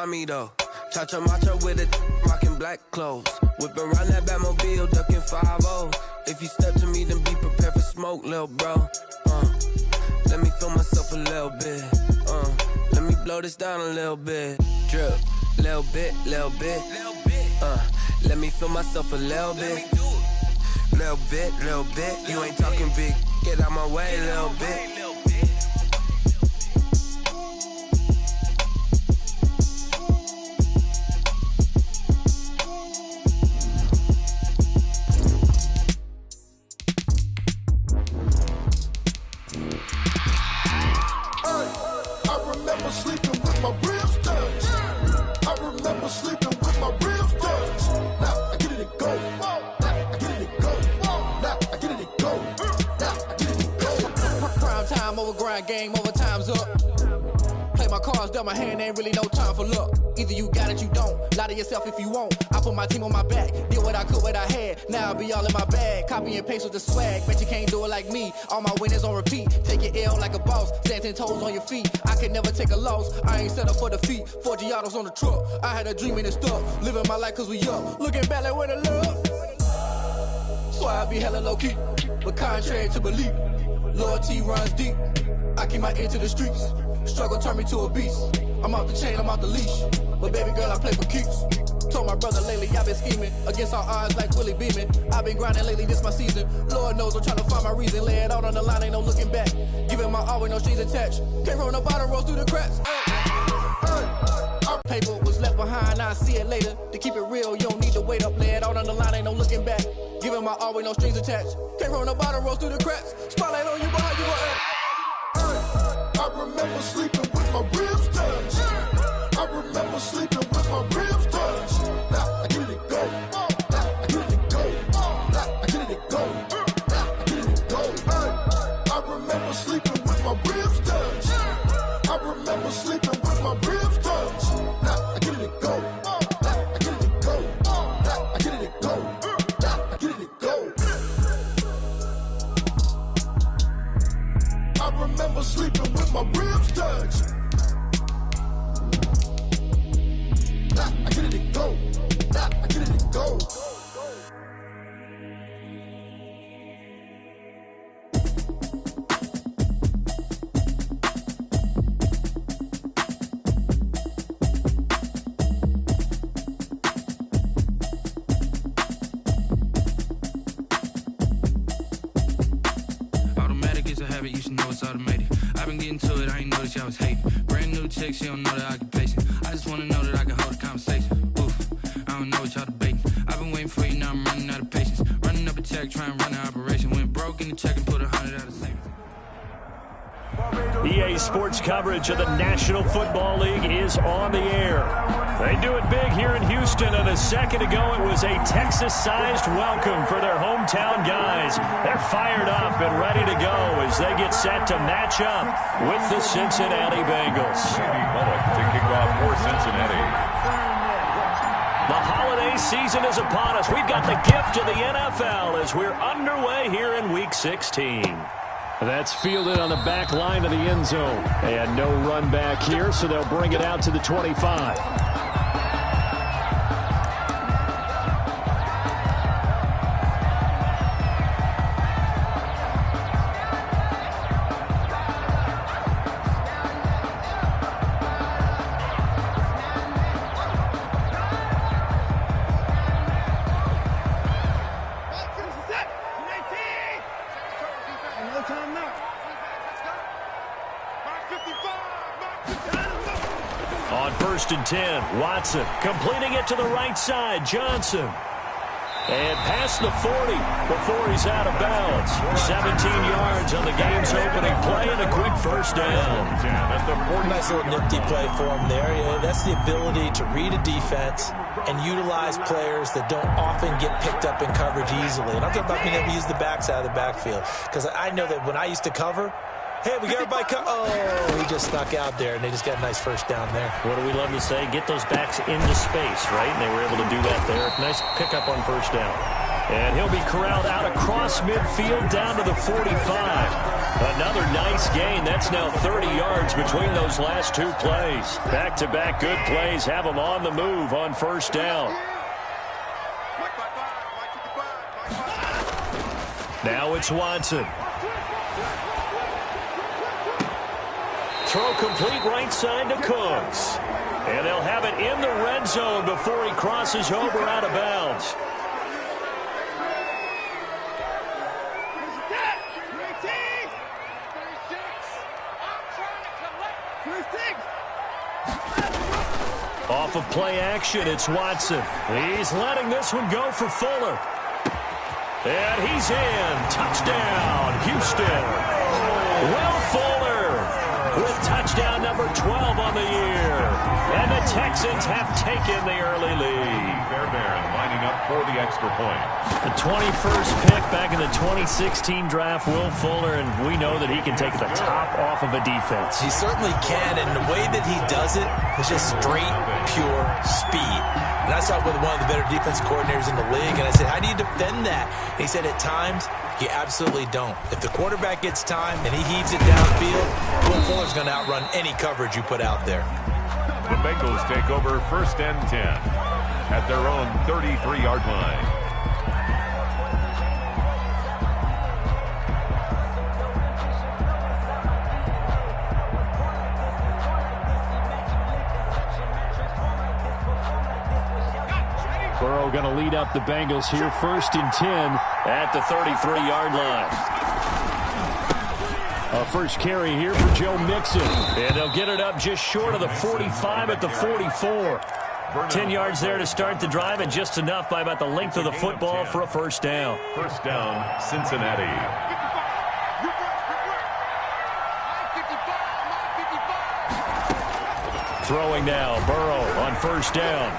me though. Cha-cha macho with a rockin' black clothes. Whip around that Batmobile, ducking 5-0. If you step to me, then be prepared for smoke, lil' bro. Let me feel myself a little bit. Let me blow this down a little bit. Drip, little bit, little bit. Let me feel myself a little bit. Little bit, little bit. You ain't talking big. Get out my way, little bit. Game over, time's up. Play my cards dealt, my hand ain't really no time for luck. Either you got it, you don't. Lie to yourself if you won't. I put my team on my back, did what I could, what I had. Now I'll be all in my bag. Copy and paste with the swag. Bet you can't do it like me. All my winners on repeat. Take your L like a boss. Stand 10 toes on your feet. I can never take a loss. I ain't set up for defeat. 4 Giottos on the truck. I had a dream and it stuck. Living my life cause we up. Looking back like where the love. So I be hella low key. But contrary to belief, loyalty runs deep. I keep my ear to the streets. Struggle turned me to a beast. I'm off the chain, I'm off the leash. But baby girl, I play for keeps. Told my brother lately, I've been scheming. Against all odds like Willie Beeman. I've been grinding lately, this my season. Lord knows I'm trying to find my reason. Lay it out on the line, ain't no looking back. Giving my all with no strings attached. Came from the bottom, rose through the cracks. Paper was left behind, I'll see it later. To keep it real, you don't need to wait up. Lay it out on the line, ain't no looking back. Giving my all with no strings attached. Came from the bottom, rose through the cracks. Spotlight on you, behind you, behind. I remember sleeping with my ribs touched. I remember sleeping with my ribs touched. Now I get it go. Now I get it go. Now I get it go. Now I get it go. I remember sleeping with my ribs touched. I remember sleeping with my ribs touched. Now I get it go. Now I get it go. Now I get it go. Now I get it go. I remember sleeping with my ribs touched. Nah, I get it go. Nah, I get it go. Automatic is a habit, you should know it's automated. I've been getting to it, I ain't noticed y'all was hating. Brand new chick, she don't know that I can place it. I just wanna know that I can hold a conversation. Oof, I don't know what y'all debating. I've been waiting for you, now I'm running out of patience. Running up a check, trying to run an operation. Went broke in the check and put 100 out of savings. EA Sports coverage of the National Football League is on the air. They do it big here in Houston, and a second ago it was a Texas-sized welcome for their hometown guys. They're fired up and ready to go as they get set to match up with the Cincinnati Bengals. To kick off for Cincinnati. The holiday season is upon us. We've got the gift of the NFL as we're underway here in Week 16. That's fielded on the back line of the end zone. And no run back here, so they'll bring it out to the 25. On 1st and 10, Watson completing it to the right side. Johnson. And past the 40 before he's out of bounds. 17 yards on the game's opening play and a quick first down. Nice little nifty play for him there. Yeah, that's the ability to read a defense and utilize players that don't often get picked up in coverage easily. And I'm talking about being able to use the backs out of the backfield. Because I know that when I used to cover, hey, we got everybody oh, he just snuck out there, and they just got a nice first down there. What do we love to say? Get those backs into space, right? And they were able to do that there. Nice pickup on first down. And he'll be corralled out across midfield down to the 45. Another nice gain. That's now 30 yards between those last two plays. Back-to-back good plays have them on the move on first down. Now it's Watson. Throw complete right side to Cooks. And they'll have it in the red zone before he crosses over out of bounds. Off of play action, it's Watson. He's letting this one go for Fuller. And he's in. Touchdown, Houston. Will Fuller with touchdown number 12 on the year. And the Texans have taken the early lead. Fairbairn lining up for the extra point. The 21st pick back in the 2016 draft, Will Fuller, and we know that he can take the top off of a defense. He certainly can, and the way that he does it is just straight, pure speed. And I saw it with one of the better defense coordinators in the league, and I said, how do you defend that? And he said, at times, you absolutely don't. If the quarterback gets time and he heaves it downfield, Will Fuller's going to outrun any coverage you put out there. The Bengals take over 1st and 10 at their own 33-yard line. Burrow going to lead up the Bengals here, 1st and 10 at the 33-yard line. A first carry here for Joe Mixon. And they'll get it up just short of the 45 at the 44. 10 yards there to start the drive, and just enough by about the length of the football for a first down. First down, Cincinnati. Throwing now, Burrow on first down.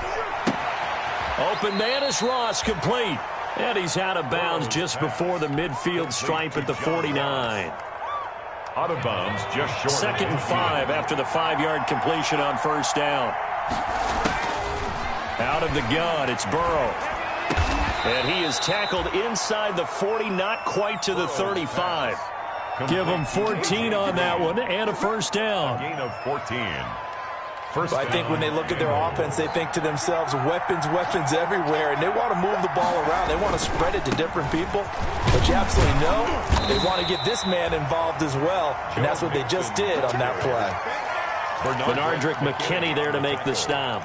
Open man is Ross, complete. And he's out of bounds just before the midfield stripe at the 49. Out of bounds, just short. 2nd and 5 after the 5-yard completion on first down. Out of the gun, it's Burrow. And he is tackled inside the 40, not quite to the 35. Give him 14 on that one and a first down. Gain of 14. I think when they look at their offense, they think to themselves, weapons everywhere, and they want to move the ball around. They want to spread it to different people. But you absolutely know they want to get this man involved as well, and that's what they just did on that play. Benardrick McKinney there to make the stop.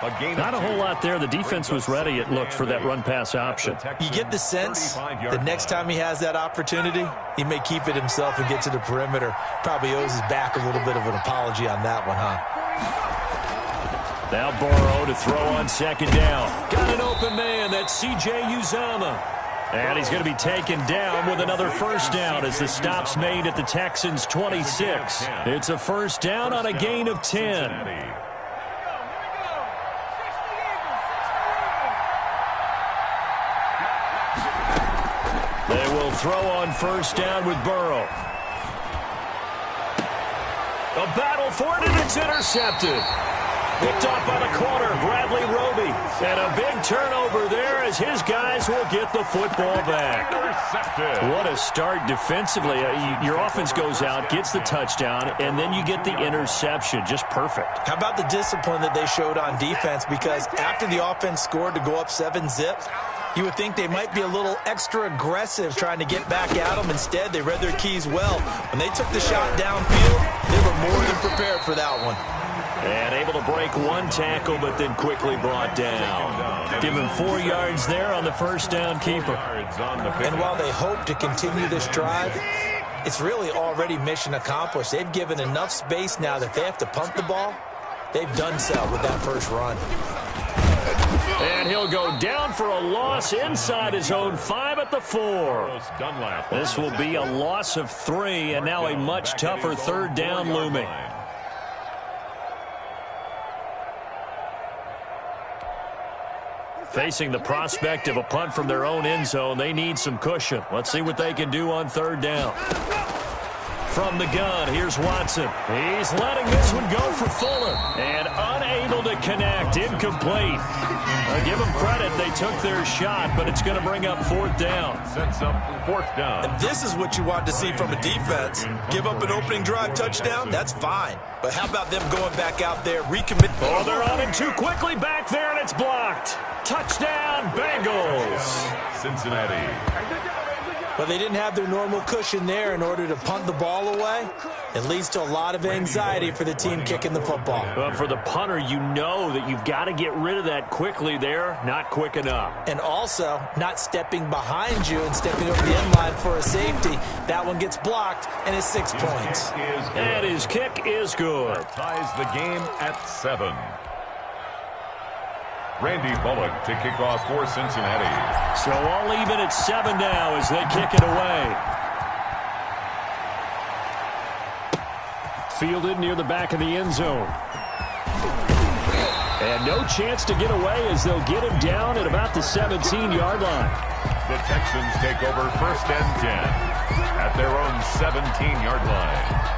Not a whole lot there. The defense was ready, it looked, for that run-pass option. You get the sense the next time he has that opportunity, he may keep it himself and get to the perimeter. Probably owes his back a little bit of an apology on that one, huh? Now Burrow to throw on second down. Got an open man. That's C.J. Uzomah. And he's going to be taken down with another first down as the stop's made at the Texans' 26. It's a first down on a gain of 10. They will throw on first down with Burrow. A battle for it, and it's intercepted. Picked off by the corner, Bradley Roby. And a big turnover there as his guys will get the football back. What a start defensively. Your offense goes out, gets the touchdown, and then you get the interception. Just perfect. How about the discipline that they showed on defense? Because after the offense scored to go up 7-zip, you would think they might be a little extra aggressive trying to get back at them. Instead, they read their keys well. When they took the shot downfield, they were more than prepared for that one. And able to break one tackle, but then quickly brought down. Give him 4 yards there on the first down keeper. And while they hope to continue this drive, it's really already mission accomplished. They've given enough space now that they have to punt the ball. They've done so with that first run. And he'll go down for a loss inside his own 5 at the 4. This will be a loss of 3, and now a much tougher third down looming. Facing the prospect of a punt from their own end zone, they need some cushion. Let's see what they can do on third down. From the gun, here's Watson. He's letting this one go for Fuller. And unable to connect. Incomplete. Give them credit. They took their shot, but it's going to bring up 4th down. Sets up 4th down. And this is what you want to see from a defense. Give up an opening drive touchdown, that's fine. But how about them going back out there, recommit? Oh, they're on it too quickly back there, and it's blocked. Touchdown, Bengals. Cincinnati. But they didn't have their normal cushion there in order to punt the ball away. It leads to a lot of anxiety for the team kicking the football. But for the punter, you know that you've got to get rid of that quickly there. Not quick enough. And also, not stepping behind you and stepping over the end line for a safety. That one gets blocked, and it's 6 points. And his kick is good. Ties the game at 7. Randy Bullock to kick off for Cincinnati. So all even at 7 now as they kick it away. Fielded near the back of the end zone. And no chance to get away as they'll get him down at about the 17-yard line. The Texans take over 1st and 10 at their own 17-yard line.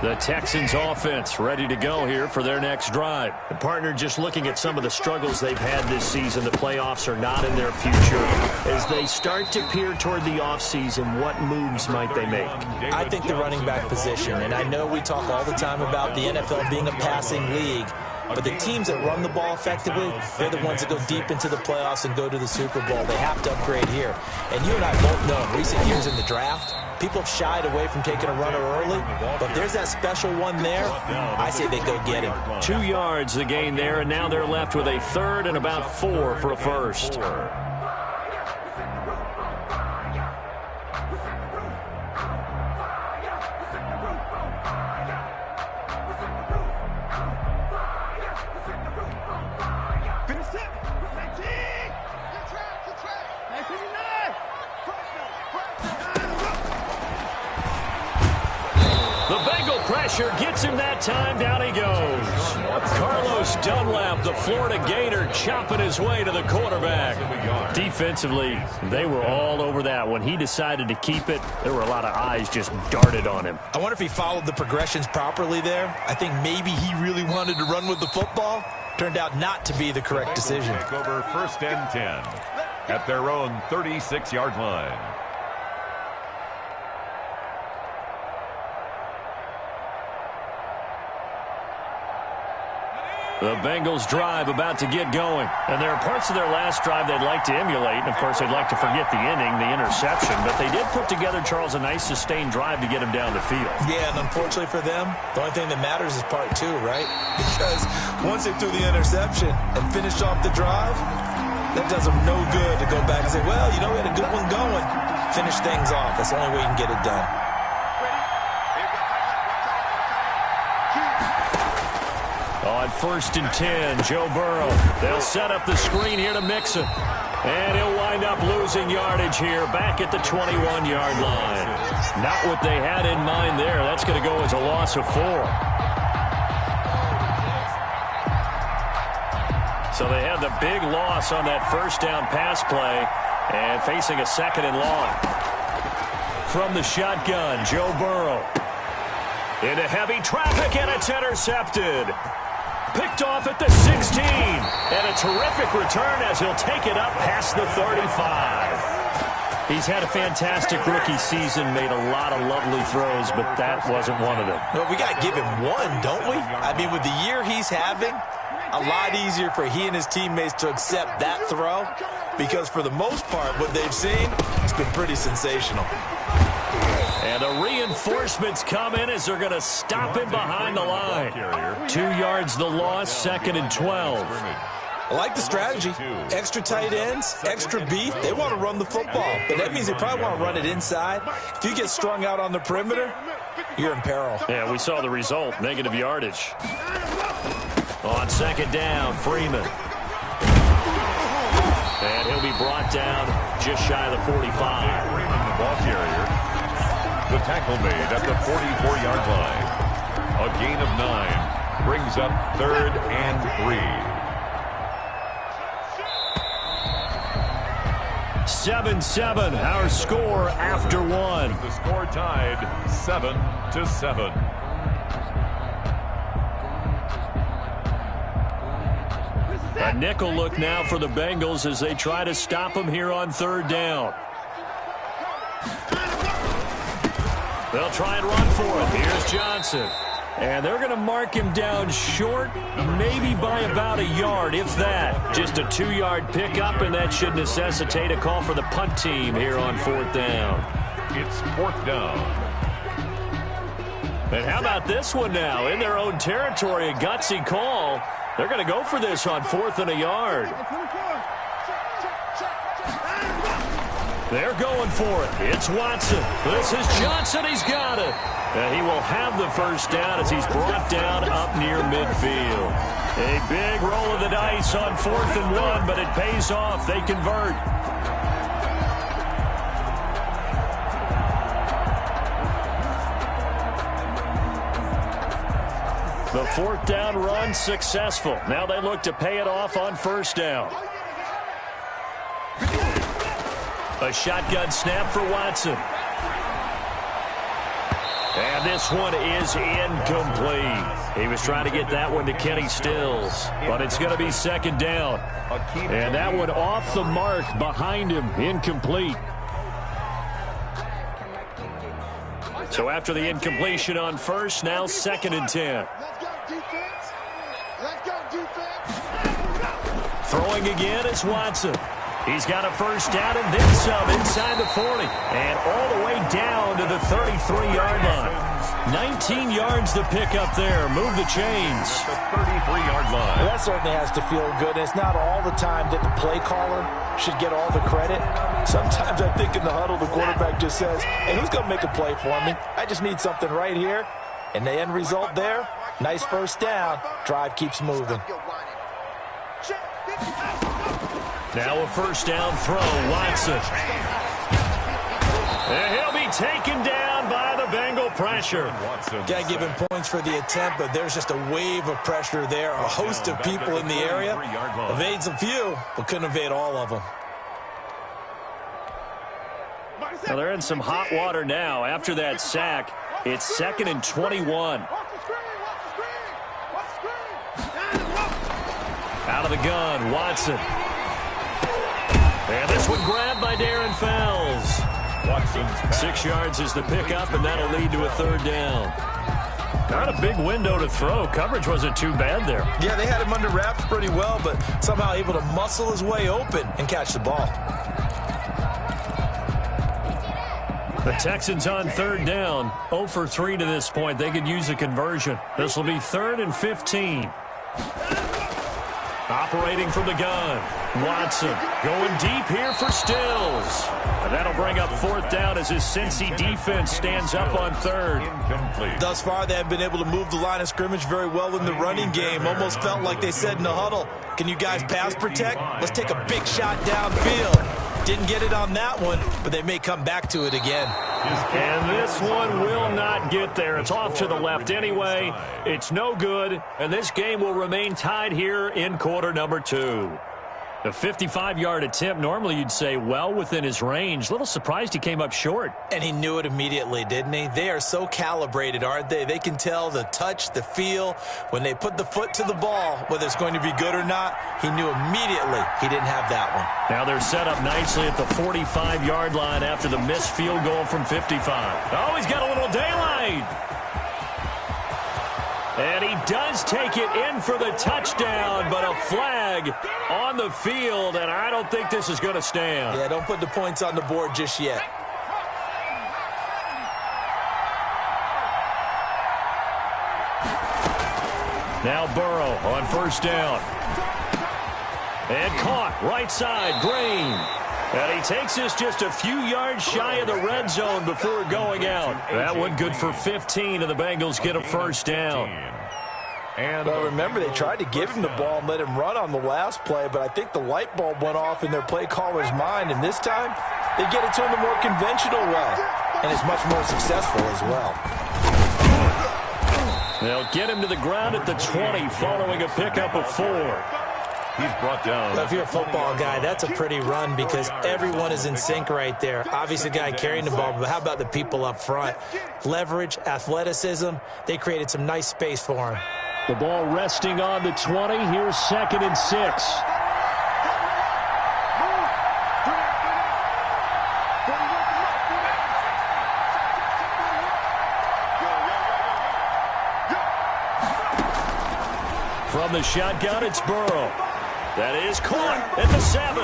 The Texans offense ready to go here for their next drive. The partner, just looking at some of the struggles they've had this season, the playoffs are not in their future. As they start to peer toward the offseason, what moves might they make? I think the running back position, and I know we talk all the time about the NFL being a passing league, but the teams that run the ball effectively, they're the ones that go deep into the playoffs and go to the Super Bowl. They have to upgrade here. And you and I both know in recent years in the draft, people have shied away from taking a runner early, but there's that special one there. I say they go get him. 2 yards the gain there, and now they're left with a 3rd and about 4 for a first. Pressure gets him that time. Down he goes. Carlos Dunlap, the Florida Gator, chopping his way to the quarterback. Defensively, they were all over that. When he decided to keep it, there were a lot of eyes just darted on him. I wonder if he followed the progressions properly there. I think maybe he really wanted to run with the football. Turned out not to be the correct decision. Take over 1st and 10 at their own 36-yard line. The Bengals drive about to get going. And there are parts of their last drive they'd like to emulate. And, of course, they'd like to forget the inning, the interception. But they did put together, Charles, a nice sustained drive to get him down the field. Yeah, and unfortunately for them, the only thing that matters is part 2, right? Because once they threw the interception and finished off the drive, that does them no good to go back and say, well, you know, we had a good one going. Finish things off. That's the only way you can get it done. On 1st and 10, Joe Burrow. They'll set up the screen here to Mixon. And he'll wind up losing yardage here back at the 21-yard line. Not what they had in mind there. That's going to go as a loss of 4. So they had the big loss on that 1st down pass play and facing a 2nd and long. From the shotgun, Joe Burrow. Into heavy traffic, and it's intercepted. Picked off at the 16. And a terrific return as he'll take it up past the 35. He's had a fantastic rookie season, made a lot of lovely throws, but that wasn't one of them. Well, we got to give him one, don't we? I mean, with the year he's having, a lot easier for he and his teammates to accept that throw because for the most part, what they've seen, it's been pretty sensational. And the reinforcements come in as they're going to stop him behind the line. 2 yards the loss, 2nd and 12. I like the strategy. Extra tight ends, extra beef. They want to run the football, but that means they probably want to run it inside. If you get strung out on the perimeter, you're in peril. Yeah, we saw the result, negative yardage. On 2nd down, Freeman. And he'll be brought down just shy of the 45. Freeman, the ball carrier. The tackle made at the 44-yard line. A gain of 9 brings up 3rd and 3. 7-7, our score after one. The score tied 7-7. A nickel look now for the Bengals as they try to stop them here on third down. They'll try and run for it. Here's Johnson. And they're going to mark him down short, maybe by about a yard, if that. Just a 2-yard pickup, and that should necessitate a call for the punt team here on fourth down. It's fourth down. And how about this one now? In their own territory, a gutsy call. They're going to go for this on 4th and a yard. They're going for it. It's Watson. This is Johnson. He's got it. And he will have the first down as he's brought down up near midfield. A big roll of the dice on 4th and 1, but it pays off. They convert. The 4th down run successful. Now they look to pay it off on first down. A shotgun snap for Watson. And this one is incomplete. He was trying to get that one to Kenny Stills, but it's going to be second down. And that one off the mark behind him, incomplete. So after the incompletion on first, now 2nd and 10. Throwing again is Watson. He's got a first down and then some inside the 40. And all the way down to the 33-yard line. 19 yards to pick up there. Move the chains. The 33-yard line. Well, that certainly has to feel good. It's not all the time that the play caller should get all the credit. Sometimes I think in the huddle the quarterback just says, hey, who's going to make a play for me? I just need something right here. And the end result there, nice first down. Drive keeps moving. Now a first down throw, Watson. And he'll be taken down by the Bengal pressure. Got to give him points for the attempt, but there's just a wave of pressure there. A host of people in the area. Evades a few, but couldn't evade all of them. Well, they're in some hot water now. After that sack, it's 2nd and 21. Out of the gun, Watson. And this one grabbed by Darren Fells. 6 yards is the pickup, and that'll lead to a third down. Not a big window to throw. Coverage wasn't too bad there. Yeah, they had him under wraps pretty well, but somehow able to muscle his way open and catch the ball. The Texans on third down. 0 for 3 to this point. They could use a conversion. This will be 3rd and 15. Operating from the gun. Watson going deep here for Stills. And that'll bring up 4th down as his Cincy defense stands up on 3rd. Incomplete. Thus far, they have been able to move the line of scrimmage very well in the running game. Almost felt like they said in the huddle, can you guys pass protect? Let's take a big shot downfield. Didn't get it on that one, but they may come back to it again. And this one will not get there. It's off to the left anyway. It's no good, and this game will remain tied here in quarter number 2. The 55-yard attempt, normally you'd say well within his range. Little surprised he came up short. And he knew it immediately, didn't he? They are so calibrated, aren't they? They can tell the touch, the feel. When they put the foot to the ball, whether it's going to be good or not, he knew immediately he didn't have that one. Now they're set up nicely at the 45-yard line after the missed field goal from 55. Oh, he's got a little daylight. And he does take it in for the touchdown, but a flag on the field, and I don't think this is going to stand. Yeah, don't put the points on the board just yet. Now Burrow on first down. And caught right side, Green. And he takes this just a few yards shy of the red zone before going out. That one good for 15, and the Bengals get a first down. Well, remember, they tried to give him the ball and let him run on the last play, but I think the light bulb went off in their play caller's mind, and this time they get it to him the more conventional way, and it's much more successful as well. They'll get him to the ground at the 20 following a pickup of 4. He's brought down. Well, if you're a football guy, that's a pretty run because everyone is in sync right there. Obviously, the guy carrying the ball, but how about the people up front? Leverage, athleticism, they created some nice space for him. The ball resting on the 20. Here's 2nd and 6. From the shotgun, it's Burrow. That is caught at the 7.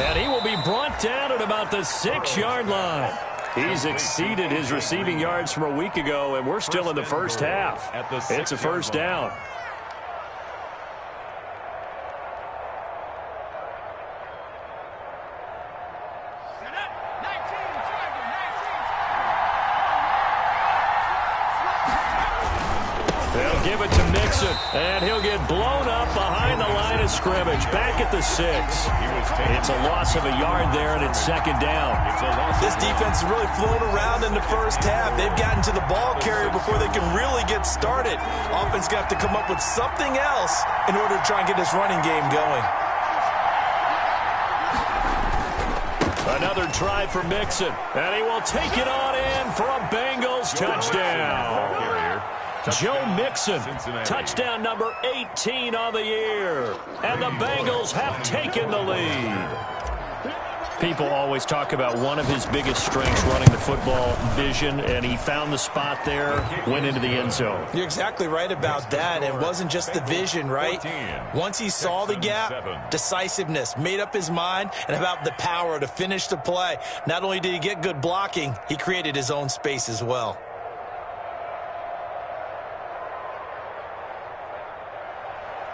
And he will be brought down at about the 6-yard line. He's exceeded his receiving yards from a week ago, and we're still in the first half. It's a first down. They'll give it to Mixon, and he'll get blown up behind the line of scrimmage, back at the 6. It's a loss of a yard there, and it's 2nd down. This defense is really flown around in the first half. They've gotten to the ball carrier before they can really get started. Offense got to come up with something else in order to try and get this running game going. Another try for Mixon, and he will take it on in for a Bengals touchdown. Joe Mixon, touchdown number 18 on the year. And the Bengals have taken the lead. People always talk about one of his biggest strengths running the football, vision, and he found the spot there, went into the end zone. You're exactly right about that. It wasn't just the vision, right? Once he saw the gap, decisiveness, made up his mind, and about the power to finish the play. Not only did he get good blocking, he created his own space as well.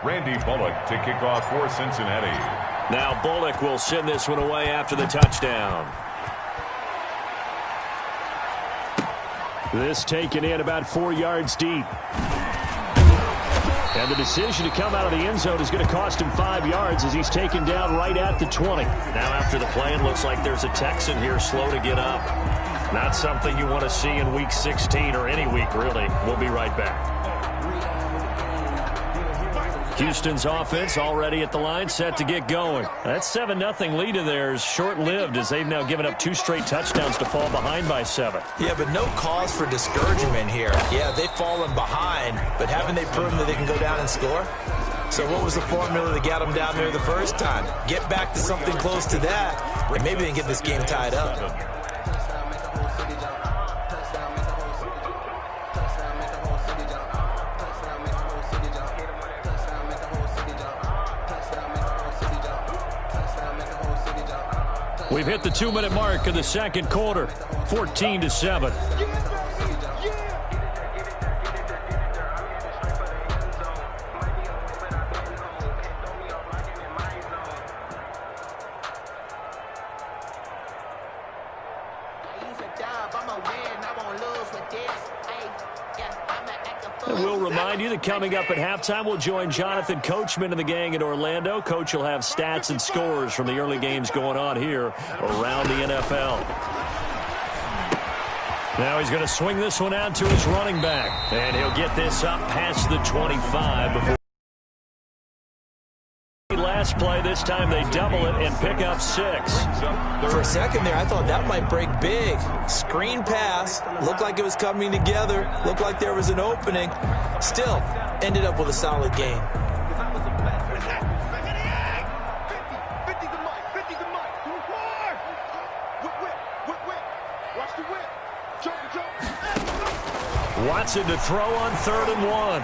Randy Bullock to kick off for Cincinnati. Now Bullock will send this one away after the touchdown. This taken in about 4 yards deep. And the decision to come out of the end zone is going to cost him 5 yards as he's taken down right at the 20. Now after the play, it looks like there's a Texan here slow to get up. Not something you want to see in Week 16 or any week, really. We'll be right back. Houston's offense already at the line, set to get going. That 7-0 lead of theirs short-lived as they've now given up 2 straight touchdowns to fall behind by 7. Yeah, but no cause for discouragement here. Yeah, they've fallen behind, but haven't they proven that they can go down and score? So what was the formula that got them down there the first time? Get back to something close to that, and maybe they can get this game tied up. We've hit the 2-minute mark of the second quarter, 14-7. And we'll remind you that coming up at halftime, we'll join Jonathan Coachman and the gang in Orlando. Coach will have stats and scores from the early games going on here around the NFL. Now he's going to swing this one out to his running back. And he'll get this up past the 25 before. Last play, this time they double it and pick up 6. For a second there, I thought that might break big. Screen pass, looked like it was coming together, looked like there was an opening. Still, ended up with a solid game. Watson to throw on 3rd and 1.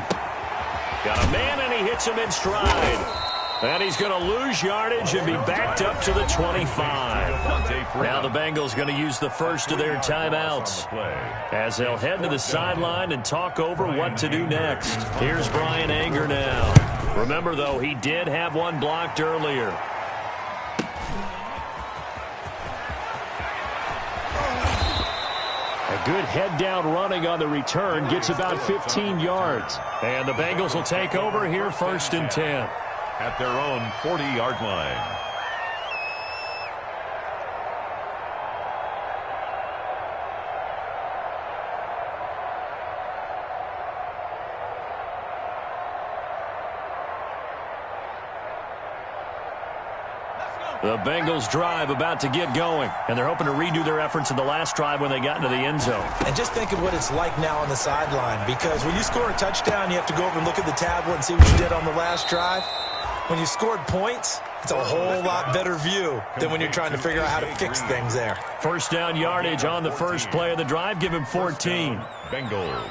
Got a man and he hits him in stride. And he's going to lose yardage and be backed up to the 25. Now the Bengals going to use the first of their timeouts as they'll head to the sideline and talk over what to do next. Here's Brian Anger now. Remember, though, he did have one blocked earlier. A good head-down running on the return gets about 15 yards. And the Bengals will take over here 1st and 10. At their own 40-yard line. The Bengals drive about to get going, and they're hoping to redo their efforts in the last drive when they got into the end zone. And just think of what it's like now on the sideline, because when you score a touchdown, you have to go over and look at the tablet and see what you did on the last drive. When you scored points, it's a whole lot better view than when you're trying to figure out how to fix things there. First down yardage on the first play of the drive. Give him 14. Bengals.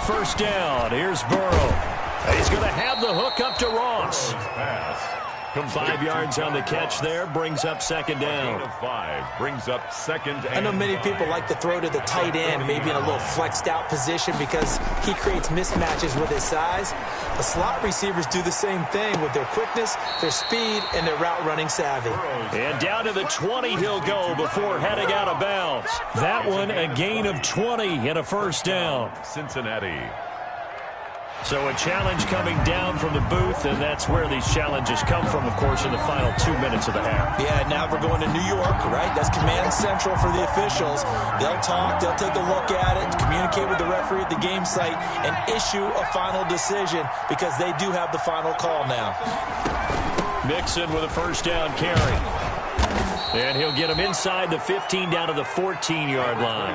First down. Here's Burrow. He's going to have the hook up to Ross. 5 yards on the catch there. Brings up second down. 5 brings up second and I know many people like to throw to the tight end, maybe in a little flexed out position because he creates mismatches with his size. The slot receivers do the same thing with their quickness, their speed, and their route running savvy. And down to the 20 he'll go before heading out of bounds. That one a gain of 20 and a first down. Cincinnati. So a challenge coming down from the booth, and that's where these challenges come from, of course, in the final 2 minutes of the half. Yeah, now we're going to New York, right? That's command central for the officials. They'll talk, they'll take a look at it, communicate with the referee at the game site, and issue a final decision because they do have the final call now. Mixon with a first down carry. And he'll get him inside the 15 down to the 14-yard line.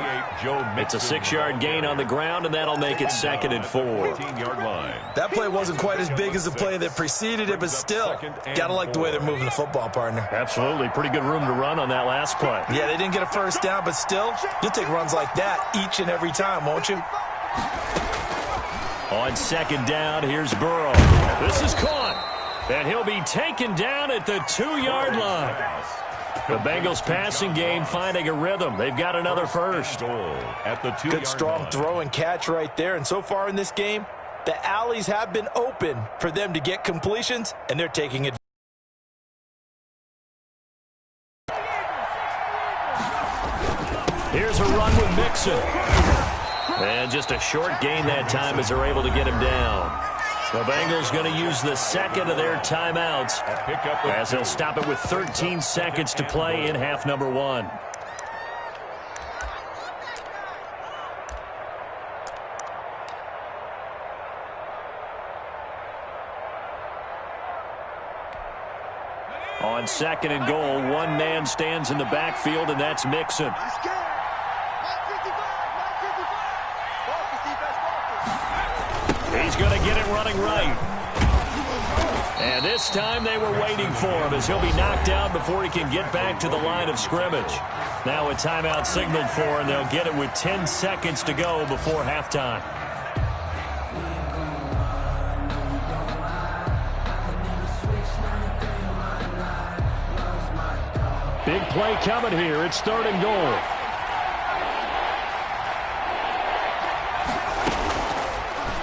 It's a 6-yard gain on the ground, and that'll make it second and 4. 14-yard line. That play wasn't quite as big as the play that preceded it, but still, gotta like the way they're moving the football, partner. Absolutely. Pretty good room to run on that last play. Yeah, they didn't get a first down, but still, you'll take runs like that each and every time, won't you? On second down, here's Burrow. This is caught. And he'll be taken down at the 2-yard line. The Bengals passing game finding a rhythm. They've got another first. At the 2-yard Good strong line. throw and catch right there. And so far in this game, the alleys have been open for them to get completions, and they're taking it. Here's a run with Mixon. And just a short gain that time as they're able to get him down. The Bengals going to use the second of their timeouts as they'll stop it with 13 seconds to play in half number 1. On second and goal, one man stands in the backfield, and that's Mixon. He's going to get it running right. And this time they were waiting for him as he'll be knocked down before he can get back to the line of scrimmage. Now a timeout signaled for, and they'll get it with 10 seconds to go before halftime. Big play coming here. It's third and goal.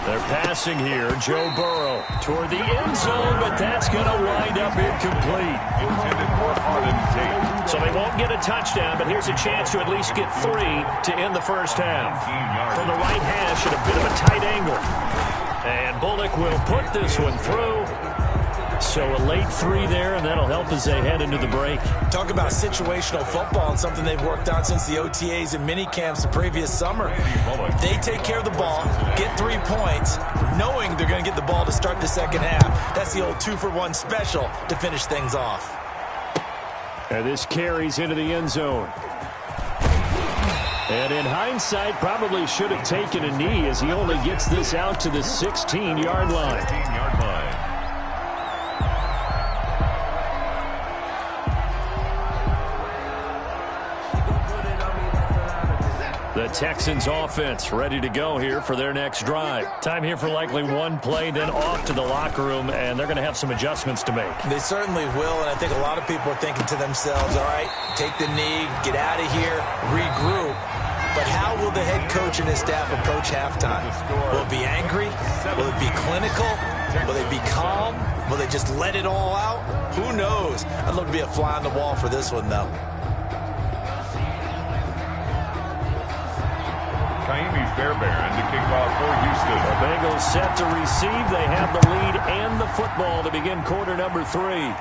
They're passing here. Joe Burrow toward the end zone, but that's going to wind up incomplete. Intended for Arden Tate. So they won't get a touchdown, but here's a chance to at least get 3 to end the first half. From the right hash at a bit of a tight angle. And Bullock will put this one through. So a late 3 there, and that'll help as they head into the break. Talk about situational football and something they've worked on since the OTAs and mini camps the previous summer. They take care of the ball, get 3 points, knowing they're going to get the ball to start the second half. That's the old 2-for-1 special to finish things off. And this carries into the end zone. And in hindsight, probably should have taken a knee as he only gets this out to the 16-yard line. 16-yard line. The Texans offense ready to go here for their next drive. Time here for likely one play, then off to the locker room, and they're going to have some adjustments to make. They certainly will, and I think a lot of people are thinking to themselves, all right, take the knee, get out of here, regroup. But how will the head coach and his staff approach halftime? Will it be angry? Will it be clinical? Will they be calm? Will they just let it all out? Who knows? I'd love to be a fly on the wall for this one, though. Fairbairn to kick off for Houston. The Bengals set to receive. They have the lead and the football to begin quarter number 3.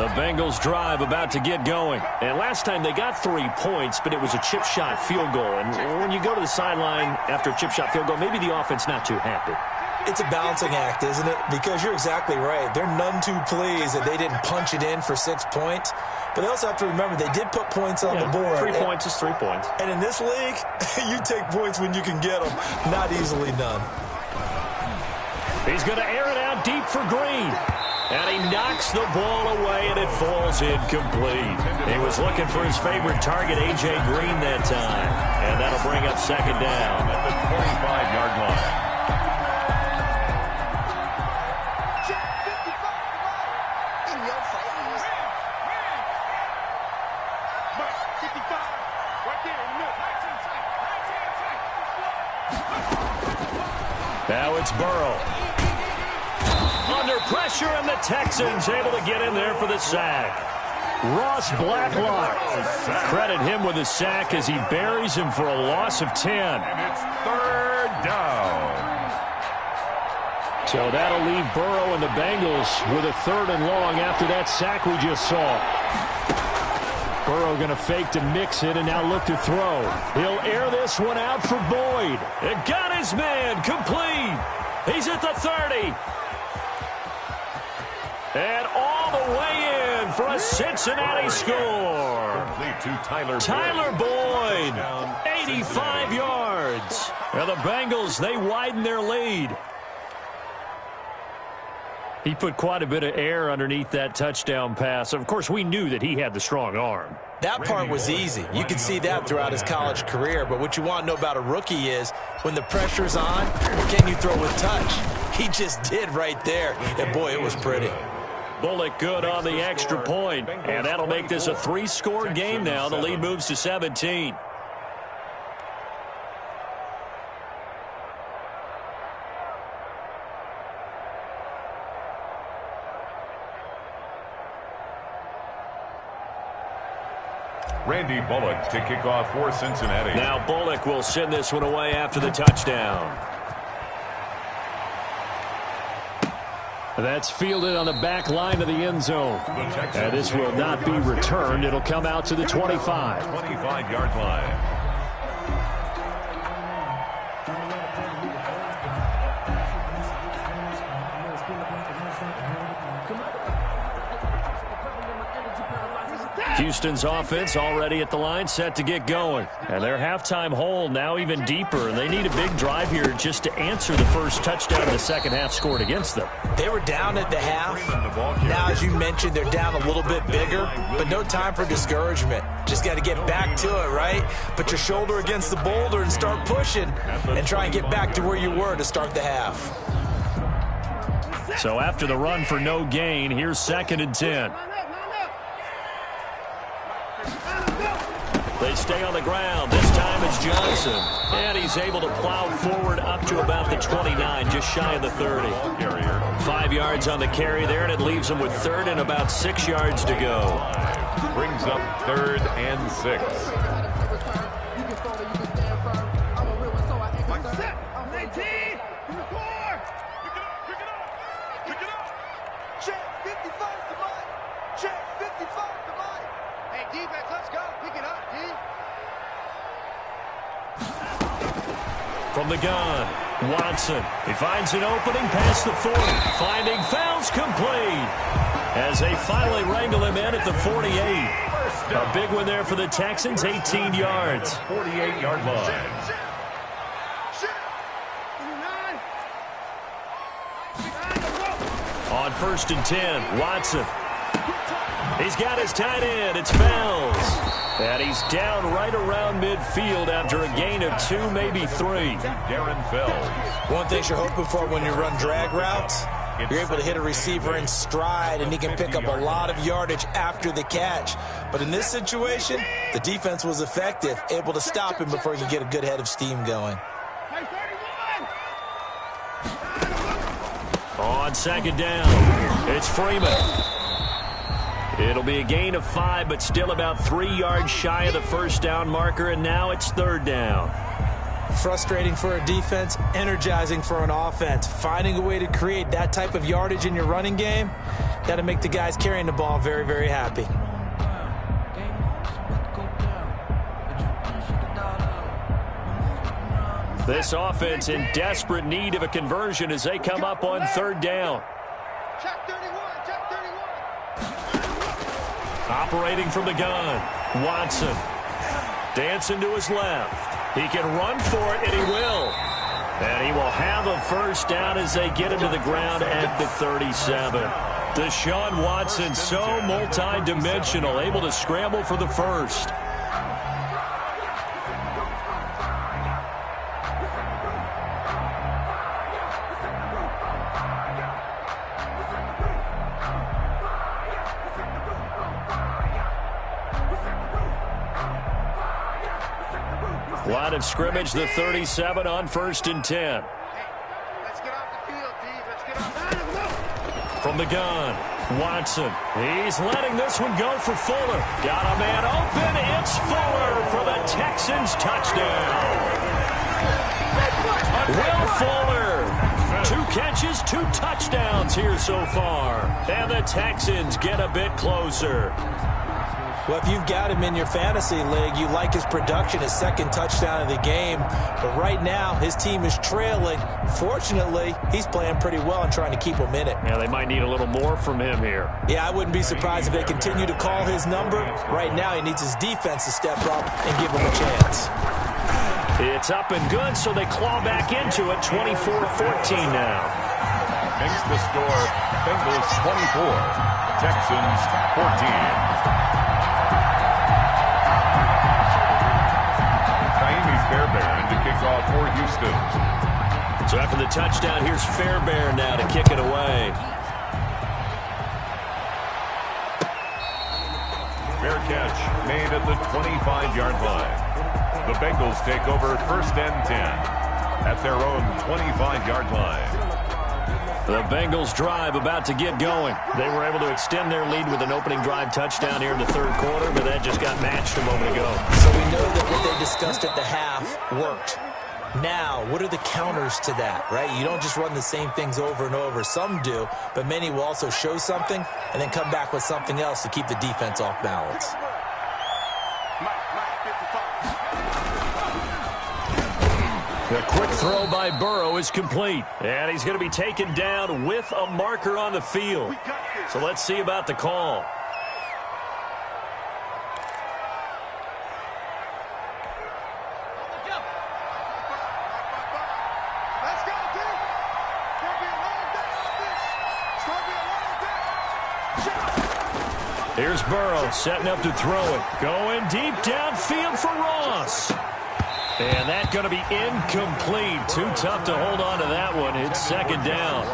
The Bengals drive about to get going. And last time they got 3 points, but it was a chip shot field goal. And when you go to the sideline after a chip shot field goal, maybe the offense not too happy. It's a balancing act, isn't it? Because you're exactly right. They're none too pleased that they didn't punch it in for 6 points. But they also have to remember they did put points on the board. 3 points is 3 points. And in this league, you take points when you can get them. Not easily done. He's going to air it out deep for Green. And he knocks the ball away, and it falls incomplete. He was looking for his favorite target, A.J. Green, that time. And that'll bring up second down. At the 25-yard line. Now it's Burrow. Under pressure, and the Texans able to get in there for the sack. Ross Blacklock. Credit him with a sack as he buries him for a loss of 10. And it's third down. So that'll leave Burrow and the Bengals with a 3rd and long after that sack we just saw. Burrow going to fake to mix it and now look to throw. He'll air this one out for Boyd. It got his man complete. He's at the 30. And all the way in for a Cincinnati score. Complete to Tyler Boyd, 85 yards. And the Bengals, they widen their lead. He put quite a bit of air underneath that touchdown pass. Of course, we knew that he had the strong arm. That part was easy. You could see that throughout his college career. But what you want to know about a rookie is when the pressure's on, can you throw with touch? He just did right there. And, boy, it was pretty. Bullock good on the extra point. And that'll make this a 3-score game now. The lead moves to 17. Randy Bullock to kick off for Cincinnati. Now Bullock will send this one away after the touchdown. That's fielded on the back line of the end zone. And this will not be returned. It'll come out to the 25. 25-yard line. Houston's offense already at the line, set to get going. And their halftime hole now even deeper, and they need a big drive here just to answer the first touchdown in the second half scored against them. They were down at the half. Now, as you mentioned, they're down a little bit bigger, but no time for discouragement. Just got to get back to it, right? Put your shoulder against the boulder and start pushing and try and get back to where you were to start the half. So after the run for no gain, here's 2nd and 10. They stay on the ground. This time it's Johnson. And he's able to plow forward up to about the 29, just shy of the 30. 5 yards on the carry there, and it leaves him with 3rd and about 6 yards to go. Brings up 3rd and 6. From the gun, Watson. He finds an opening past the 40. Finding fouls complete as they finally wrangle him in at the 48. A big one there for the Texans, 18 yards. 48-yard line. On 1st and 10, Watson. He's got his tight end. It's Fells. And he's down right around midfield after a gain of 2, maybe 3. Darren Fells. One thing you're hoping for when you run drag routes, you're able to hit a receiver in stride, and he can pick up a lot of yardage after the catch. But in this situation, the defense was effective, able to stop him before he could get a good head of steam going. On 2nd down, it's Freeman. It'll be a gain of 5, but still about 3 yards shy of the first down marker, and now it's 3rd down. Frustrating for a defense, energizing for an offense. Finding a way to create that type of yardage in your running game, Got to make the guys carrying the ball very, very happy. This offense in desperate need of a conversion as they come up on third down. Check 31, check 31. Operating from the gun, Watson. Dancing to his left. He can run for it, and he will. And he will have a first down as they get him to the ground at the 37. Deshaun Watson, so multi-dimensional, able to scramble for the first. Line of scrimmage, the 37 on 1st and 10. Let's get off the field, D. Let's get off. From the gun, Watson. He's letting this one go for Fuller. Got a man open. It's Fuller for the Texans touchdown. Will Fuller. 2 catches, 2 touchdowns here so far. And the Texans get a bit closer. Well, if you've got him in your fantasy league, you like his production, his 2nd touchdown of the game. But right now, his team is trailing. Fortunately, he's playing pretty well and trying to keep him in it. Yeah, they might need a little more from him here. Yeah, I wouldn't be surprised if they continue to call his number. Right now, he needs his defense to step up and give him a chance. It's up and good, so they claw back into it, 24-14 now. Makes the score Bengals 24, Texans 14. Fairbairn to kick off for Houston. So after the touchdown, here's Fairbairn now to kick it away. Fair catch made at the 25-yard line. The Bengals take over 1st and 10 at their own 25-yard line. The Bengals drive about to get going. They were able to extend their lead with an opening drive touchdown here in the 3rd quarter, but that just got matched a moment ago. So we know that what they discussed at the half worked. Now, what are the counters to that, right? You don't just run the same things over and over. Some do, but many will also show something and then come back with something else to keep the defense off balance. The quick throw by Burrow is complete. And he's going to be taken down with a marker on the field. So let's see about the call. Here's Burrow setting up to throw it. Going deep downfield for Ross. And that's going to be incomplete. Too tough to hold on to that one. It's 2nd down.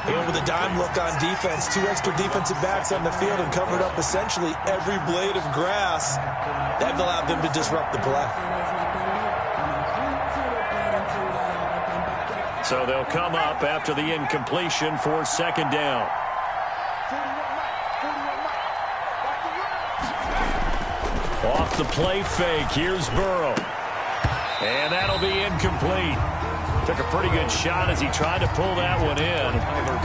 And with a dime look on defense, 2 extra defensive backs on the field and covered up essentially every blade of grass. That allowed them to disrupt the play. So they'll come up after the incompletion for 2nd down. Off the play fake, here's Burrow. And that'll be incomplete. Took a pretty good shot as he tried to pull that one in.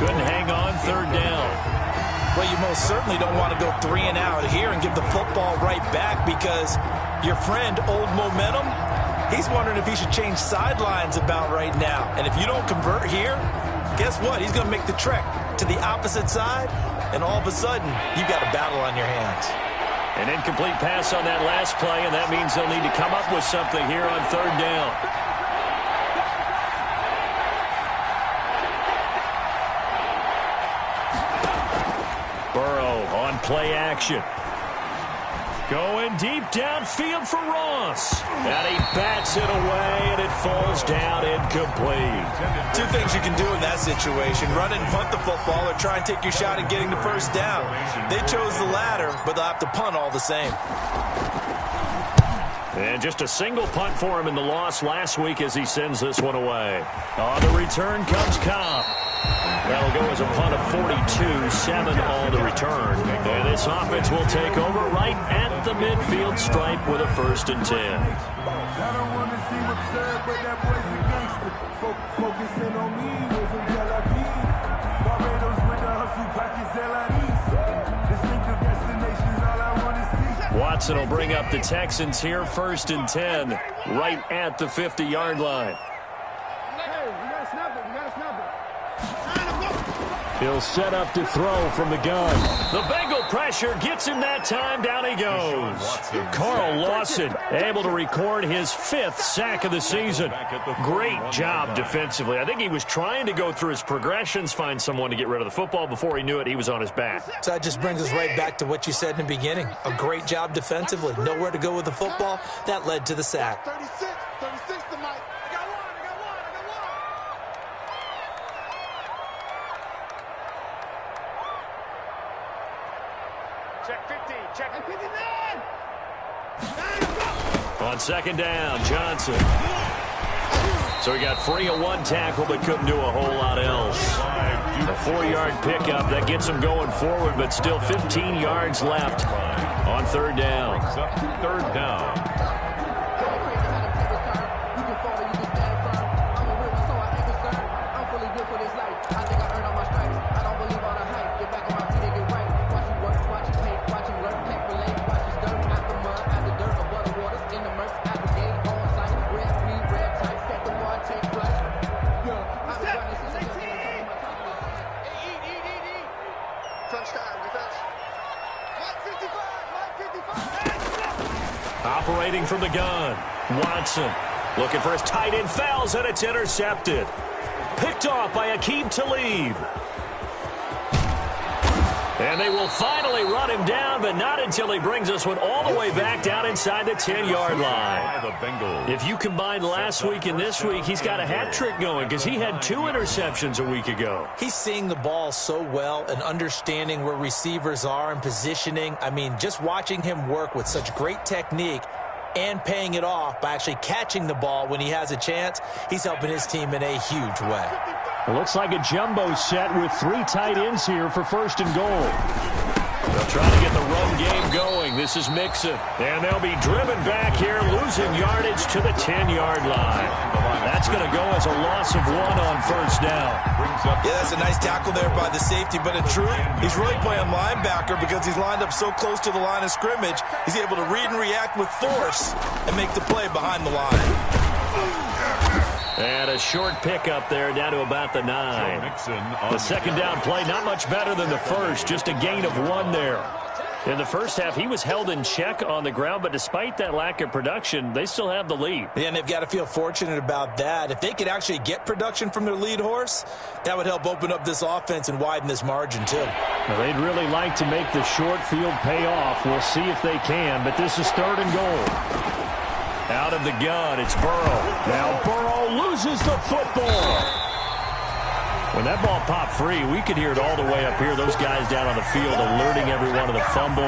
Couldn't hang on 3rd down. Well, you most certainly don't want to go 3 and out here and give the football right back because your friend, Old Momentum, he's wondering if he should change sidelines about right now. And if you don't convert here, guess what? He's going to make the trek to the opposite side, and all of a sudden, you've got a battle on your hands. An incomplete pass on that last play, and that means they'll need to come up with something here on 3rd down. Burrow on play action. Going deep downfield for Ross. And he bats it away, and it falls down incomplete. 2 things you can do in that situation. Run and punt the football or try and take your shot at getting the 1st down. They chose the latter, but they'll have to punt all the same. And just a single punt for him in the loss last week as he sends this one away. On the return comes Cobb. That'll go as a punt of 42, 7 all to return. And this offense will take over right at the midfield stripe with a 1st and 10. I don't want to see what's said, but that boy's a gangster. Focusing on me, with some Barbados with the hustle, pockets Watson will bring up the Texans here, 1st and 10, right at the 50-yard line. He'll set up to throw from the gun. The Bengal pressure gets him that time. Down he goes. Carl Lawson able to record his 5th sack of the season. Great job defensively. I think he was trying to go through his progressions, find someone to get rid of the football. Before he knew it, he was on his back. So that just brings us right back to what you said in the beginning. A great job defensively. Nowhere to go with the football. That led to the sack. 36 to Mike. I got one. Check 50. Check 59. On 2nd down, Johnson. So he got free of 1 tackle, but couldn't do a whole lot else. A 4-yard pickup that gets him going forward, but still 15 yards left on 3rd down. 3rd down. Operating from the gun, Watson looking for his tight end, fouls, and it's intercepted. Picked off by Aqib Talib. And they will finally run him down, but not until he brings this one all the way back down inside the 10-yard line. If you combine last week and this week, he's got a hat trick going because he had 2 interceptions a week ago. He's seeing the ball so well and understanding where receivers are and positioning. I mean, just watching him work with such great technique and paying it off by actually catching the ball when he has a chance, he's helping his team in a huge way. It looks like a jumbo set with 3 tight ends here for 1st and goal. They'll try to get the run game going. This is Mixon. And they'll be driven back here, losing yardage to the 10-yard line. That's going to go as a loss of 1 on 1st down. Yeah, that's a nice tackle there by the safety, but in truth, he's really playing linebacker because he's lined up so close to the line of scrimmage. He's able to read and react with force and make the play behind the line. And a short pickup there down to about the 9. The 2nd down play, not much better than the first, just a gain of 1 there. In the first half, he was held in check on the ground, but despite that lack of production, they still have the lead. Yeah, and they've got to feel fortunate about that. If they could actually get production from their lead horse, that would help open up this offense and widen this margin, too. Well, they'd really like to make the short field pay off. We'll see if they can, but this is 3rd and goal. Out of the gun, it's Burrow. Now Burrow loses the football. When that ball popped free, we could hear it all the way up here. Those guys down on the field alerting everyone of the fumble.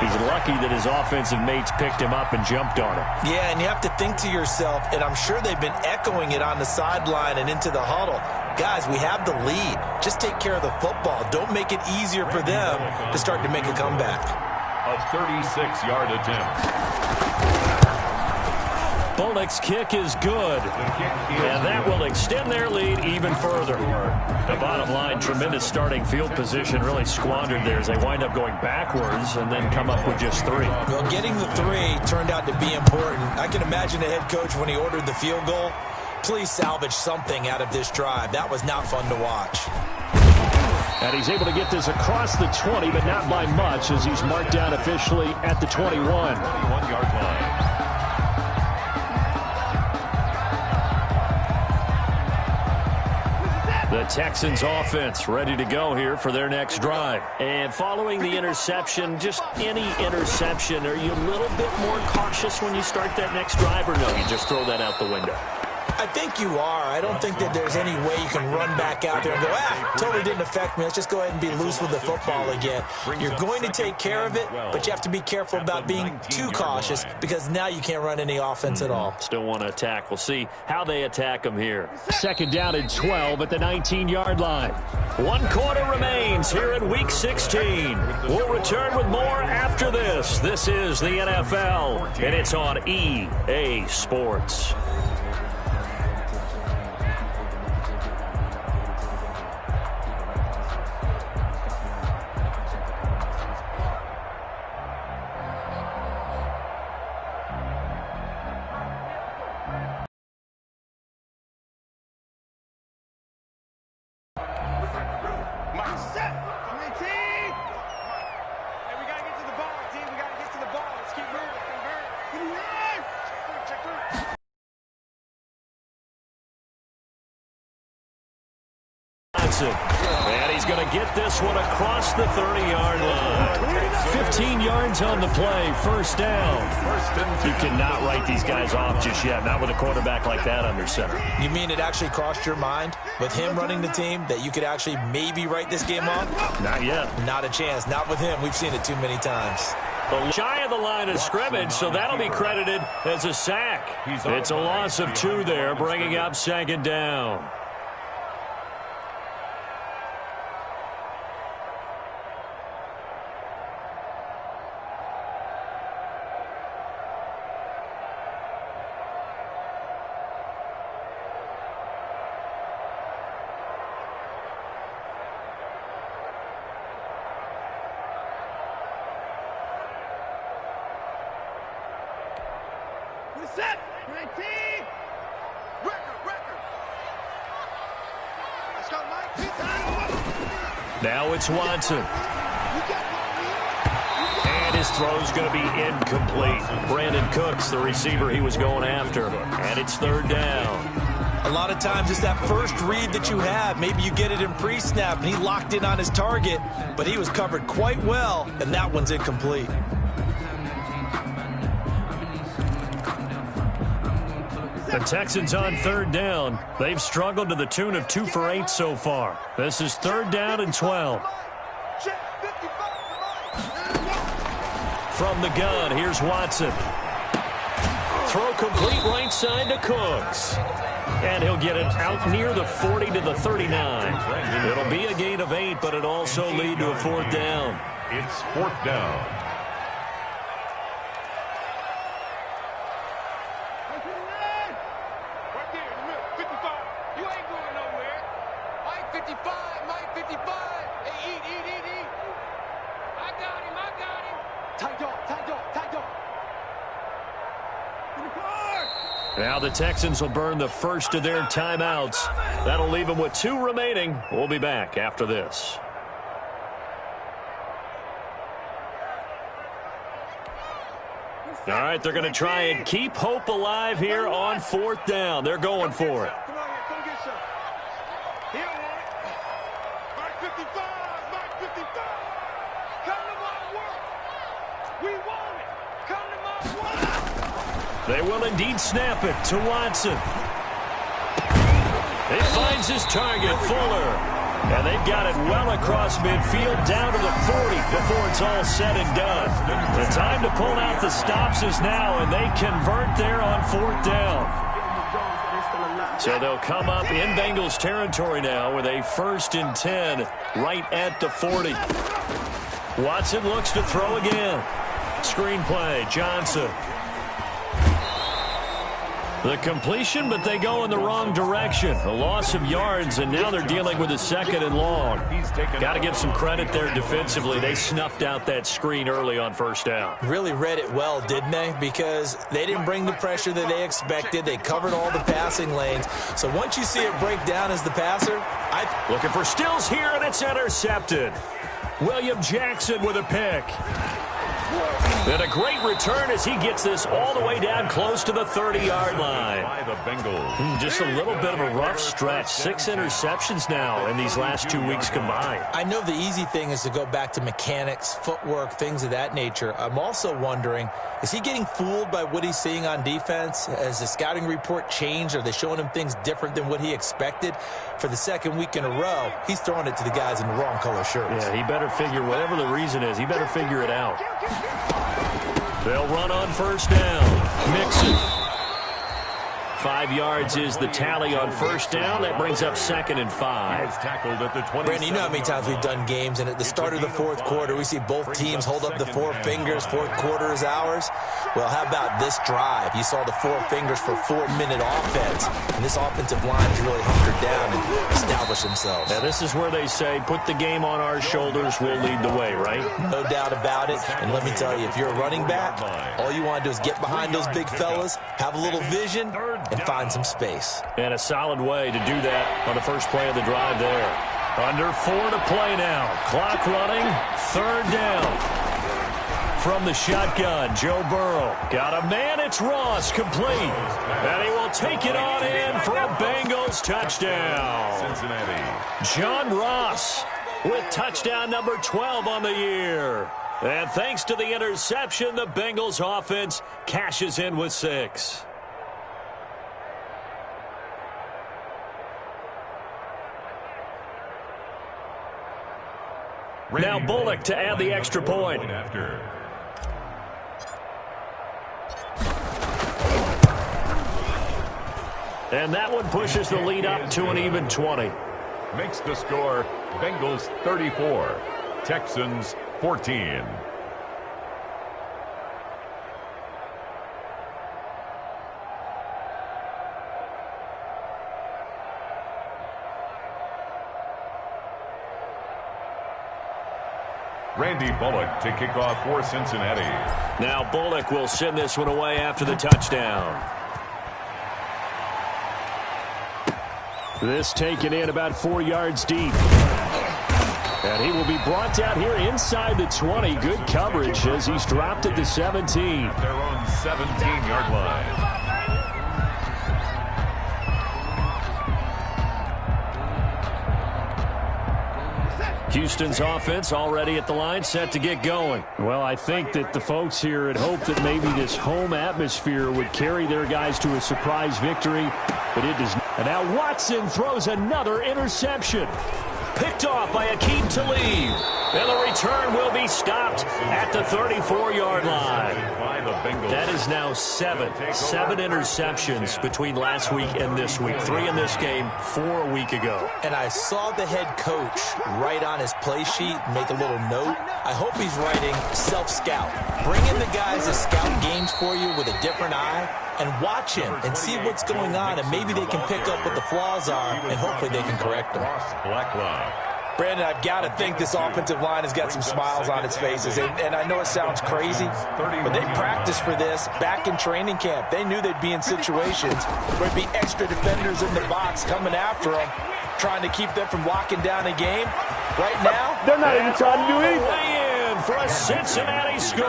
He's lucky that his offensive mates picked him up and jumped on him. Yeah, and you have to think to yourself, and I'm sure they've been echoing it on the sideline and into the huddle. Guys, we have the lead. Just take care of the football. Don't make it easier for them to start to make a comeback. A 36-yard attempt. Bullock's kick is good, and that will extend their lead even further. The bottom line, tremendous starting field position, really squandered there as they wind up going backwards and then come up with just 3. Well, getting the 3 turned out to be important. I can imagine the head coach when he ordered the field goal. Please salvage something out of this drive. That was not fun to watch. And he's able to get this across the 20, but not by much as he's marked down officially at the 21. 21-yard line. The Texans offense ready to go here for their next drive. And following the interception, just any interception, are you a little bit more cautious when you start that next drive, or no, you just throw that out the window? I think you are. I don't think that there's any way you can run back out there and go, totally didn't affect me. Let's just go ahead and be loose with the football again. You're going to take care of it, but you have to be careful about being too cautious because now you can't run any offense at all. Still want to attack. We'll see how they attack them here. 2nd down and 12 at the 19-yard line. 1 quarter remains here in Week 16. We'll return with more after this. This is the NFL, and it's on EA Sports. Watson. And he's going to get this one across the 30-yard line. 15 yards on the play, first down. You cannot write these guys off just yet, not with a quarterback like that under center. You mean it actually crossed your mind with him running the team that you could actually maybe write this game off? Not yet. Not a chance. Not with him. We've seen it too many times. Shy of the line of scrimmage, so that'll be credited as a sack. It's a loss of 2 there, bringing up second down. Set. 19. Record. Let's go, Mike. Now it's Watson. And his throw's going to be incomplete. Brandon Cooks, the receiver he was going after. And it's third down. A lot of times it's that first read that you have. Maybe you get it in pre-snap, and he locked in on his target, but he was covered quite well, and that one's incomplete. The Texans on third down. They've struggled to the tune of 2 for 8 so far. This is third down and 12. From the gun, here's Watson. Throw complete right side to Cooks. And he'll get it out near the 40 to the 39. It'll be a gain of 8, but it also lead to a fourth down. It's fourth down. Now the Texans will burn the first of their timeouts. That'll leave them with 2 remaining. We'll be back after this. All right, they're going to try and keep hope alive here on fourth down. They're going for it. Come on here, come get some. He don't want it. Mike 55, Mike 55. Come to my work. We want it. Come to my work. They will indeed snap it to Watson. He finds his target, Fuller. And they've got it well across midfield down to the 40 before it's all said and done. The time to pull out the stops is now, and they convert there on fourth down. So they'll come up in Bengals territory now with a 1st and 10 right at the 40. Watson looks to throw again. Screenplay, Johnson. The completion, but they go in the wrong direction. A loss of yards, and now they're dealing with a 2nd and long. Got to give some credit there defensively. They snuffed out that screen early on first down. Really read it well, didn't they? Because they didn't bring the pressure that they expected. They covered all the passing lanes. So once you see it break down as the passer, looking for Stills here, and it's intercepted. William Jackson with a pick. And a great return as he gets this all the way down close to the 30-yard line. By the Bengals. Just a little bit of a rough stretch. 6 interceptions now in these last 2 weeks combined. I know the easy thing is to go back to mechanics, footwork, things of that nature. I'm also wondering, is he getting fooled by what he's seeing on defense? Has the scouting report changed? Are they showing him things different than what he expected? For the 2nd week in a row, he's throwing it to the guys in the wrong color shirts. Yeah, he better figure, whatever the reason is, he better figure it out. They'll run on first down. Mixon. 5 yards is the tally on first down. That brings up 2nd and 5. Tackled at the 20. Brandon, you know how many times we've done games, and at the start of the fourth quarter, we see both teams hold up the 4 fingers, fourth quarter is ours. Well, how about this drive? You saw the 4 fingers for 4-minute offense, and this offensive line has really hunkered down and established themselves. Now, this is where they say, put the game on our shoulders, we'll lead the way, right? No doubt about it, and let me tell you, if you're a running back, all you want to do is get behind those big fellas, have a little vision, and find some space. And a solid way to do that on the first play of the drive there. Under 4 to play now. Clock running. 3rd down. From the shotgun, Joe Burrow. Got a man, it's Ross, complete. And he will take it on in for a Bengals touchdown. Cincinnati. John Ross with touchdown number 12 on the year. And thanks to the interception, the Bengals offense cashes in with 6. Now Bullock to add the extra point. And that one pushes the lead up to an even 20. Makes the score Bengals 34, Texans 14. Randy Bullock to kick off for Cincinnati. Now Bullock will send this one away after the touchdown. This taken in about 4 yards deep. And he will be brought down here inside the 20. Good coverage as he's dropped at the 17. Their own 17-yard line. Houston's offense already at the line, set to get going. Well, I think that the folks here had hoped that maybe this home atmosphere would carry their guys to a surprise victory, but it does not. And now Watson throws another interception. Picked off by Akeem Talib. And the return will be stopped at the 34-yard line. That is now 7 interceptions between last week and this week. 3 in this game, 4 a week ago. And I saw the head coach write on his play sheet, make a little note. I hope he's writing self-scout. Bring in the guys that scout games for you with a different eye and watch him and see what's going on, and maybe they can pick up what the flaws are, and hopefully they can correct them. Brandon, I've got to think this offensive line has got some smiles on its faces. And I know it sounds crazy, but they practiced for this back in training camp. They knew they'd be in situations where there'd be extra defenders in the box coming after them, trying to keep them from locking down a game. Right now, they're not even trying to do anything. Way in for a Cincinnati score.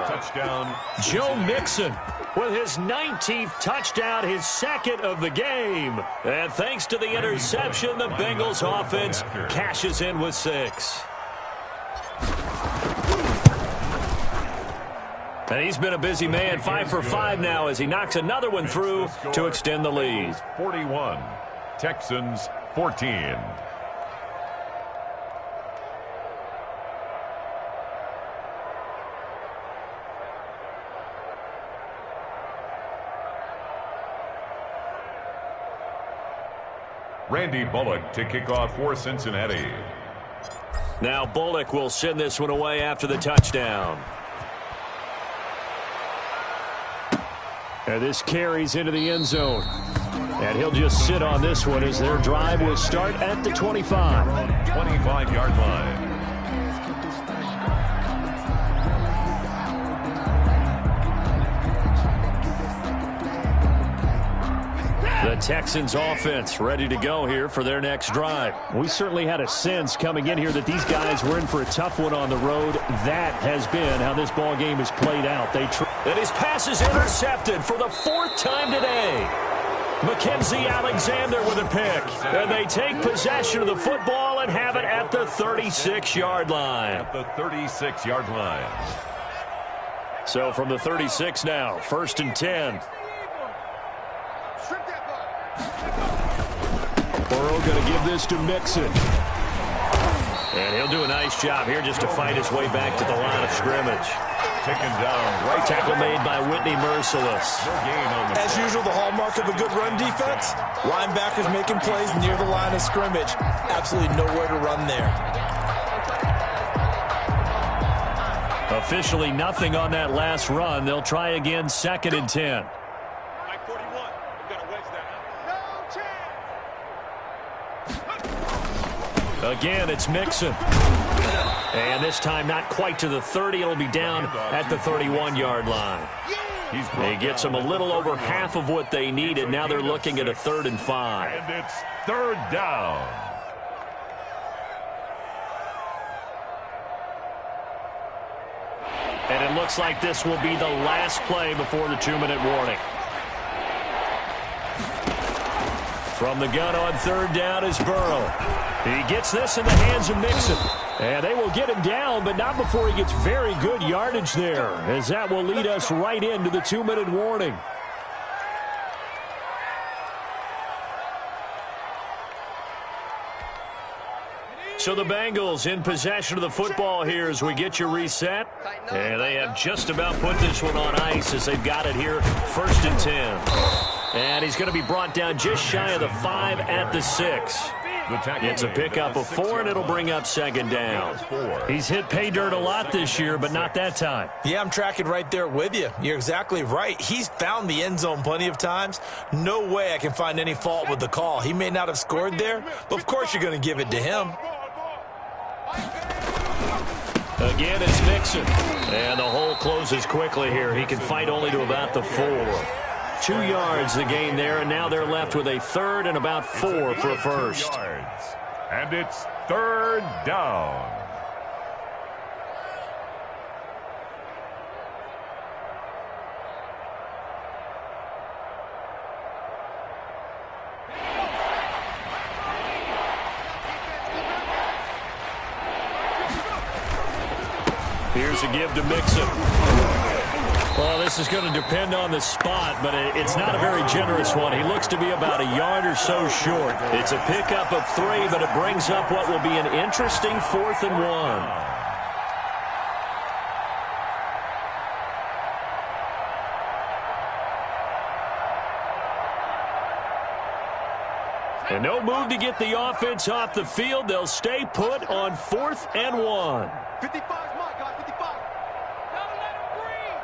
Touchdown. Joe Mixon with his 19th touchdown, his second of the game. And thanks to the interception, the Bengals offense cashes in with 6. And he's been a busy man, 5 for 5 now as he knocks another one through to extend the lead. 41, Texans 14. Randy Bullock to kick off for Cincinnati. Now Bullock will send this one away after the touchdown. And this carries into the end zone. And he'll just sit on this one as their drive will start at the 25. 25-yard line. The Texans offense ready to go here for their next drive. We certainly had a sense coming in here that these guys were in for a tough one on the road. That has been how this ball game has played out. And his pass is intercepted for the 4th time today. Mackenzie Alexander with a pick. And they take possession of the football and have it at the 36-yard line. At the 36-yard line. So from the 36 now, 1st and 10. Burrow going to give this to Mixon. And he'll do a nice job here just to fight his way back to the line of scrimmage. Taken down. Right tackle made by Whitney Merciless. As usual, the hallmark of a good run defense, linebackers making plays near the line of scrimmage. Absolutely nowhere to run there. Officially nothing on that last run. They'll try again, 2nd and 10. Again, it's Mixon. And this time not quite to the 30. It'll be down at the 31-yard line. He gets them a little over half of what they needed. Now they're looking at a 3rd and 5. And it's 3rd down. And it looks like this will be the last play before the 2-minute warning. From the gun on third down is Burrow. He gets this in the hands of Mixon. And they will get him down, but not before he gets very good yardage there, as that will lead us right into the 2-minute warning. So the Bengals in possession of the football here as we get you reset. And they have just about put this one on ice as they've got it here, 1st and 10. And he's going to be brought down just shy of the 5 at the 6. It's a pickup of 4, and it'll bring up 2nd down. He's hit pay dirt a lot this year, but not that time. Yeah, I'm tracking right there with you. You're exactly right. He's found the end zone plenty of times. No way I can find any fault with the call. He may not have scored there, but of course you're going to give it to him. Again, it's Mixon. And the hole closes quickly here. He can fight only to about the 4. 2 yards the gain there, and now they're left with a 3rd and about 4 for a first. And it's 3rd down. Here's a give to Mixon. Well, this is going to depend on the spot, but it's not a very generous one. He looks to be about a yard or so short. It's a pickup of 3, but it brings up what will be an interesting 4th and 1. And no move to get the offense off the field. They'll stay put on 4th and 1. 55 is my guy, 55. Don't let him breathe.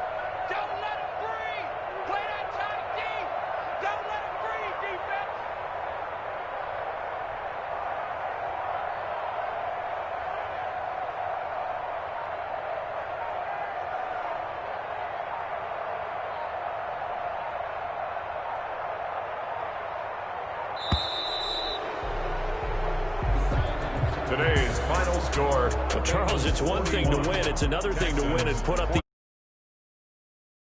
Don't let him breathe. Play that tight deep. Don't let him breathe, defense. Today's final score. Well, Charles, it's one thing to win. It's another thing to win and put up the